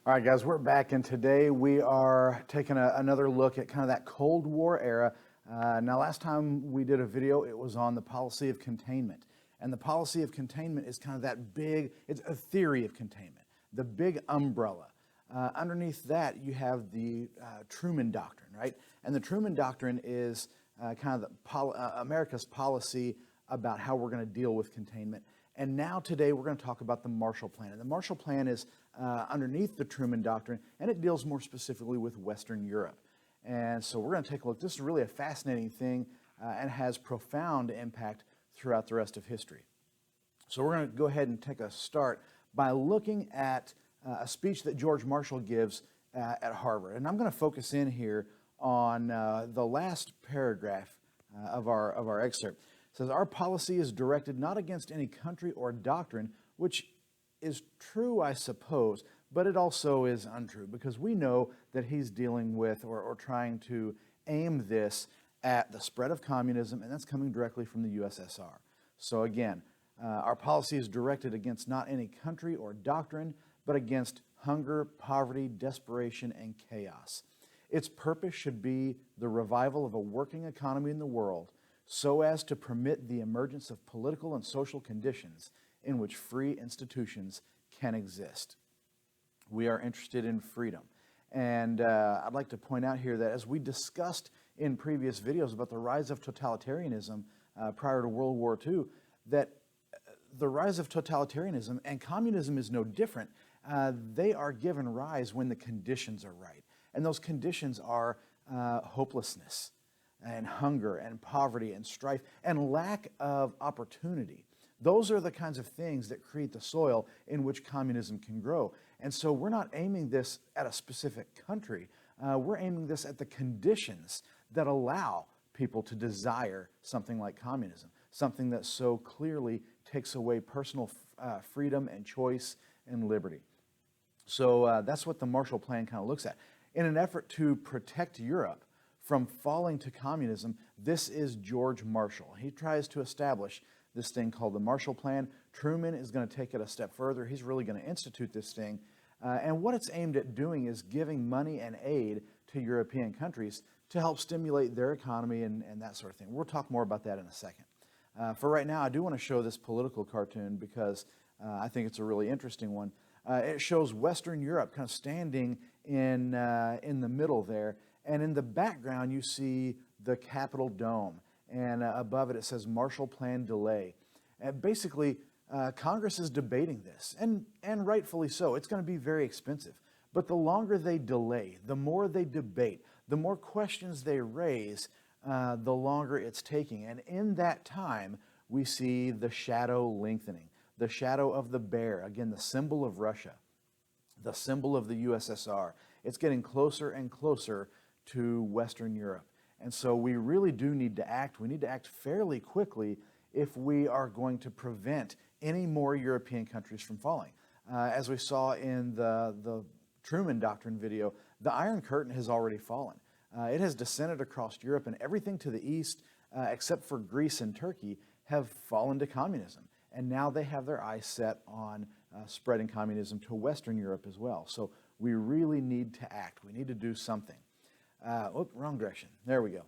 All right, guys, we're back, and today we are taking another look at kind of that Cold War era. Now, last time we did a video, it was on the policy of containment. And the policy of containment is kind of that big, it's a theory of containment, the big umbrella. Underneath that, you have the Truman Doctrine, right? And the Truman Doctrine is kind of America's policy about how we're going to deal with containment. And now today we're going to talk about the Marshall Plan. And the Marshall Plan is underneath the Truman Doctrine, and it deals more specifically with Western Europe. And so we're going to take a look. This is really a fascinating thing and has profound impact throughout the rest of history. So we're going to go ahead and take a start by looking at a speech that George Marshall gives at Harvard. And I'm going to focus in here on the last paragraph of our excerpt. It says, "Our policy is directed not against any country or doctrine," which is true, I suppose, but it also is untrue, because we know that he's dealing with or trying to aim this at the spread of communism, and that's coming directly from the USSR. So again, our policy is directed against not any country or doctrine, but against hunger, poverty, desperation, and chaos. Its purpose should be the revival of a working economy in the world, so as to permit the emergence of political and social conditions in which free institutions can exist. We are interested in freedom. And I'd like to point out here that as we discussed in previous videos about the rise of totalitarianism prior to World War II, that the rise of totalitarianism and communism is no different. They are given rise when the conditions are right. And those conditions are hopelessness, and hunger, and poverty, and strife, and lack of opportunity. Those are the kinds of things that create the soil in which communism can grow. And so we're not aiming this at a specific country. We're aiming this at the conditions that allow people to desire something like communism, something that so clearly takes away personal freedom and choice and liberty. So that's what the Marshall Plan kind of looks at. In an effort to protect Europe from falling to communism, this is George Marshall. He tries to establish this thing called the Marshall Plan. Truman is going to take it a step further. He's really going to institute this thing. And what it's aimed at doing is giving money and aid to European countries to help stimulate their economy and that sort of thing. We'll talk more about that in a second. For right now, I do want to show this political cartoon because I think it's a really interesting one. It shows Western Europe kind of standing in the middle there. And in the background, you see the Capitol Dome. And above it, it says Marshall Plan delay. And basically, Congress is debating this, and rightfully so. It's going to be very expensive. But the longer they delay, the more they debate, the more questions they raise, the longer it's taking. And in that time, we see the shadow lengthening, the shadow of the bear, again, the symbol of Russia, the symbol of the USSR. It's getting closer and closer to Western Europe. And so we really do need to act. We need to act fairly quickly if we are going to prevent any more European countries from falling. As we saw in the Truman Doctrine video, the Iron Curtain has already fallen. It has descended across Europe, and everything to the east, except for Greece and Turkey, have fallen to communism. And now they have their eyes set on spreading communism to Western Europe as well. So we really need to act. We need to do something. Wrong direction. There we go.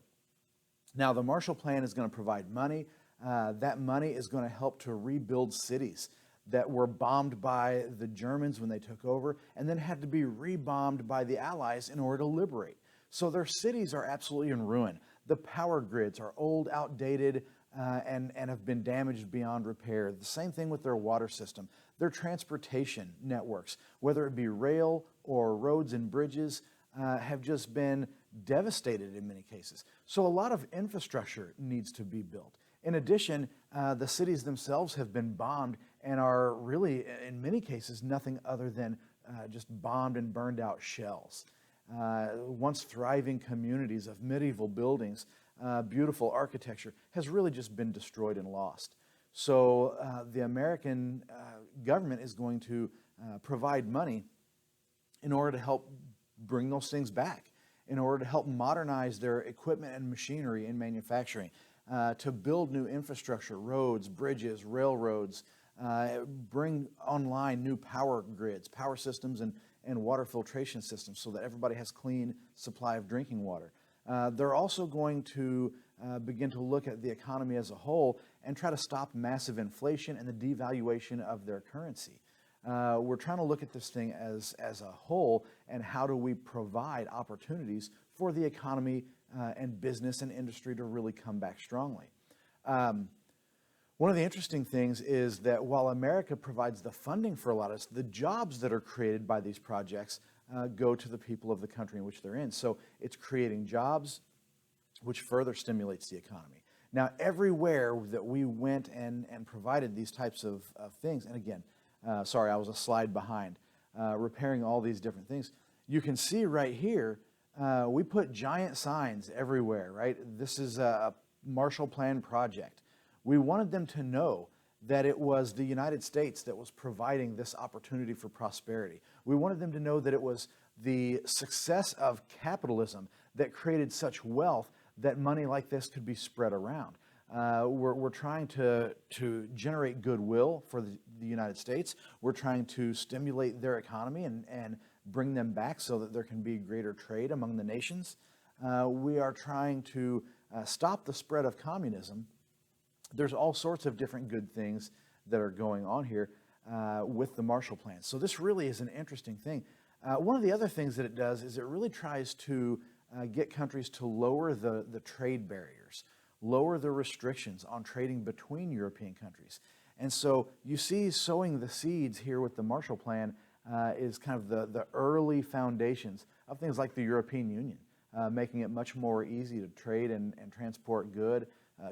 Now, the Marshall Plan is going to provide money. That money is going to help to rebuild cities that were bombed by the Germans when they took over and then had to be rebombed by the Allies in order to liberate. So their cities are absolutely in ruin. The power grids are old, outdated, and have been damaged beyond repair. The same thing with their water system. Their transportation networks, whether it be rail or roads and bridges, have just been devastated in many cases. So a lot of infrastructure needs to be built. In addition, the cities themselves have been bombed and are really, in many cases, nothing other than just bombed and burned out shells. Once thriving communities of medieval buildings, beautiful architecture, has really just been destroyed and lost. So the American government is going to provide money in order to help bring those things back, in order to help modernize their equipment and machinery in manufacturing, to build new infrastructure, roads, bridges, railroads, bring online new power grids, power systems, and water filtration systems so that everybody has clean supply of drinking water. They're also going to begin to look at the economy as a whole and try to stop massive inflation and the devaluation of their currency. We're trying to look at this thing as a whole, and how do we provide opportunities for the economy and business and industry to really come back strongly. One of the interesting things is that while America provides the funding for a lot of this, the jobs that are created by these projects go to the people of the country in which they're in. So it's creating jobs, which further stimulates the economy. Now, everywhere that we went and provided these types of things, and again, sorry, I was a slide behind, repairing all these different things, you can see right here, we put giant signs everywhere, right? This is a Marshall Plan project. We wanted them to know that it was the United States that was providing this opportunity for prosperity. We wanted them to know that it was the success of capitalism that created such wealth that money like this could be spread around. We're trying to generate goodwill for the United States. We're trying to stimulate their economy and bring them back so that there can be greater trade among the nations. We are trying to stop the spread of communism. There's all sorts of different good things that are going on here with the Marshall Plan. So this really is an interesting thing. One of the other things that it does is it really tries to get countries to lower the trade barriers, lower the restrictions on trading between European countries. And so you see sowing the seeds here with the Marshall Plan is kind of the early foundations of things like the European Union, making it much more easy to trade and transport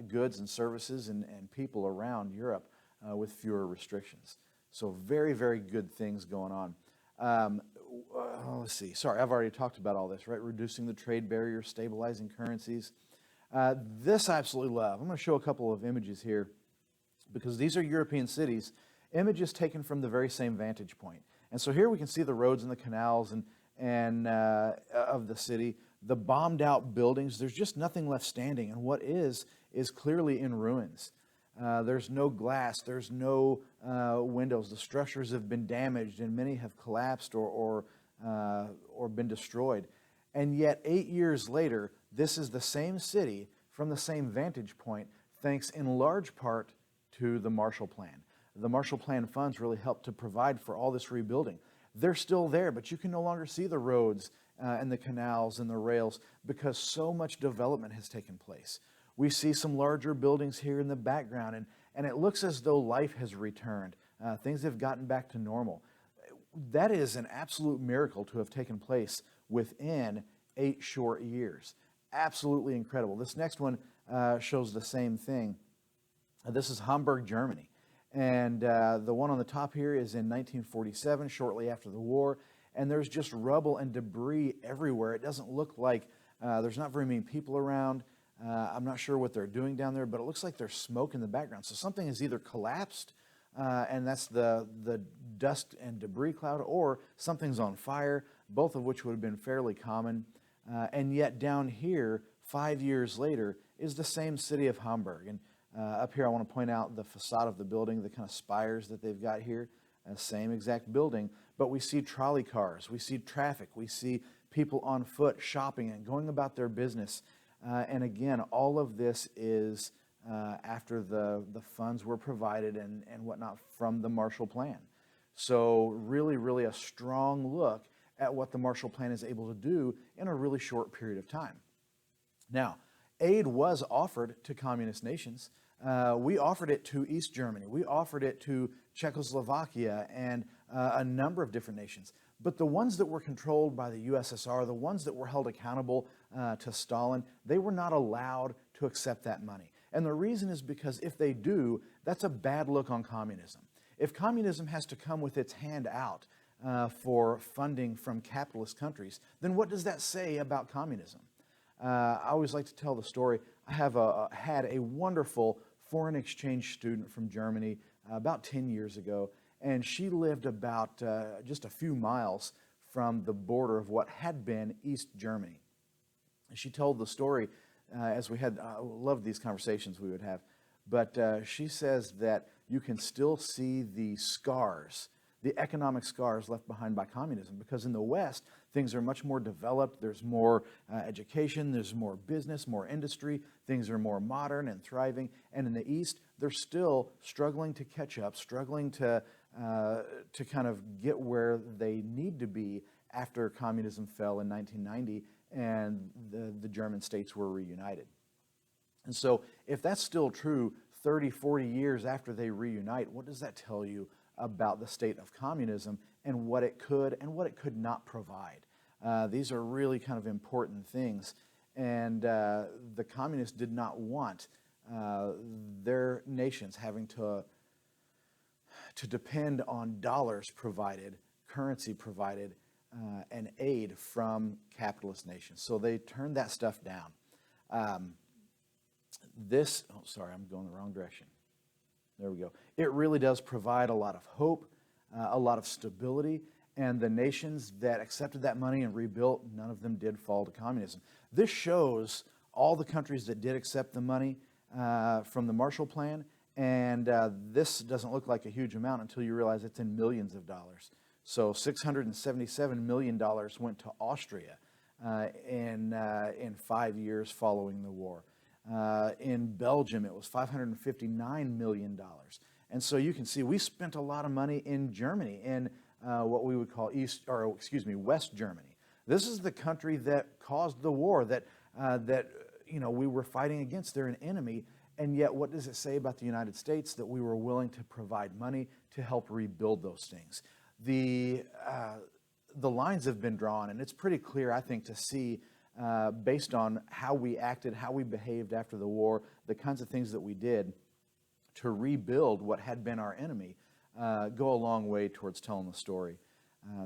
goods and services and people around Europe with fewer restrictions. So very, very good things going on. Let's see. Sorry, I've already talked about all this, right? Reducing the trade barriers, stabilizing currencies. This I absolutely love. I'm going to show a couple of images here because these are European cities, images taken from the very same vantage point. And so here we can see the roads and the canals and of the city, the bombed out buildings. There's just nothing left standing, and what is clearly in ruins. There's no glass, there's no windows. The structures have been damaged, and many have collapsed or been destroyed. And yet, 8 years later, this is the same city from the same vantage point, thanks in large part to the Marshall Plan. The Marshall Plan funds really helped to provide for all this rebuilding. They're still there, but you can no longer see the roads and the canals and the rails because so much development has taken place. We see some larger buildings here in the background, and it looks as though life has returned. Things have gotten back to normal. That is an absolute miracle to have taken place within 8 short years. Absolutely incredible. This next one shows the same thing. This is Hamburg, Germany. And the one on the top here is in 1947, shortly after the war. And there's just rubble and debris everywhere. It doesn't look like there's not very many people around. I'm not sure what they're doing down there, but it looks like there's smoke in the background. So something has either collapsed, and that's the dust and debris cloud, or something's on fire, both of which would have been fairly common. And yet down here, 5 years later, is the same city of Hamburg. And up here I want to point out the facade of the building, the kind of spires that they've got here. Same exact building, but we see trolley cars, we see traffic, we see people on foot shopping and going about their business. And again, all of this is after the funds were provided and whatnot from the Marshall Plan. So really, really a strong look at what the Marshall Plan is able to do in a really short period of time. Now, aid was offered to communist nations. We offered it to East Germany. We offered it to Czechoslovakia and a number of different nations. But the ones that were controlled by the USSR, the ones that were held accountable to Stalin, they were not allowed to accept that money. And the reason is because if they do, that's a bad look on communism. If communism has to come with its hand out for funding from capitalist countries, then what does that say about communism? I always like to tell the story. I have had a wonderful foreign exchange student from Germany about 10 years ago, and she lived about just a few miles from the border of what had been East Germany. And she told the story as we had, I loved these conversations we would have, but she says that you can still see the scars, the economic scars left behind by communism, because in the West, things are much more developed. There's more education, there's more business, more industry. Things are more modern and thriving. And in the East, they're still struggling to catch up, struggling to kind of get where they need to be after communism fell in 1990 and the German states were reunited. And so if that's still true 30, 40 years after they reunite, what does that tell you about the state of communism and what it could and what it could not provide? These are really kind of important things. And the communists did not want their nations having to depend on dollars provided, currency provided, and aid from capitalist nations. So they turned that stuff down. Sorry, I'm going the wrong direction. There we go. It really does provide a lot of hope, a lot of stability, and the nations that accepted that money and rebuilt, none of them did fall to communism. This shows all the countries that did accept the money from the Marshall Plan, and this doesn't look like a huge amount until you realize it's in millions of dollars. So $677 million went to Austria in 5 years following the war. In Belgium, it was $559 million. And so you can see we spent a lot of money in Germany, in what we would call West Germany. This is the country that caused the war that we were fighting against. They're an enemy. And yet, what does it say about the United States? That we were willing to provide money to help rebuild those things. The lines have been drawn, and it's pretty clear, I think, to see based on how we acted, how we behaved after the war, the kinds of things that we did to rebuild what had been our enemy, go a long way towards telling the story.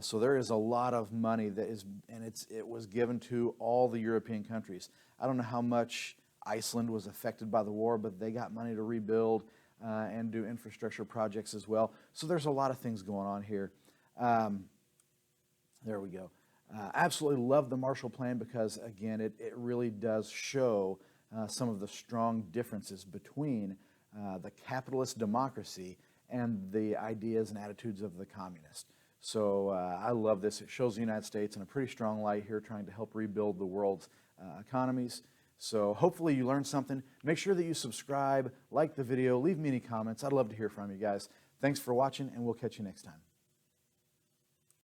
So there is a lot of money that is, and it was given to all the European countries. I don't know how much Iceland was affected by the war, but they got money to rebuild and do infrastructure projects as well. So there's a lot of things going on here. There we go. Absolutely love the Marshall Plan because, again, it really does show some of the strong differences between the capitalist democracy and the ideas and attitudes of the communist. So I love this. It shows the United States in a pretty strong light here, trying to help rebuild the world's economies. So hopefully you learned something. Make sure that you subscribe, like the video, leave me any comments. I'd love to hear from you guys. Thanks for watching, and we'll catch you next time.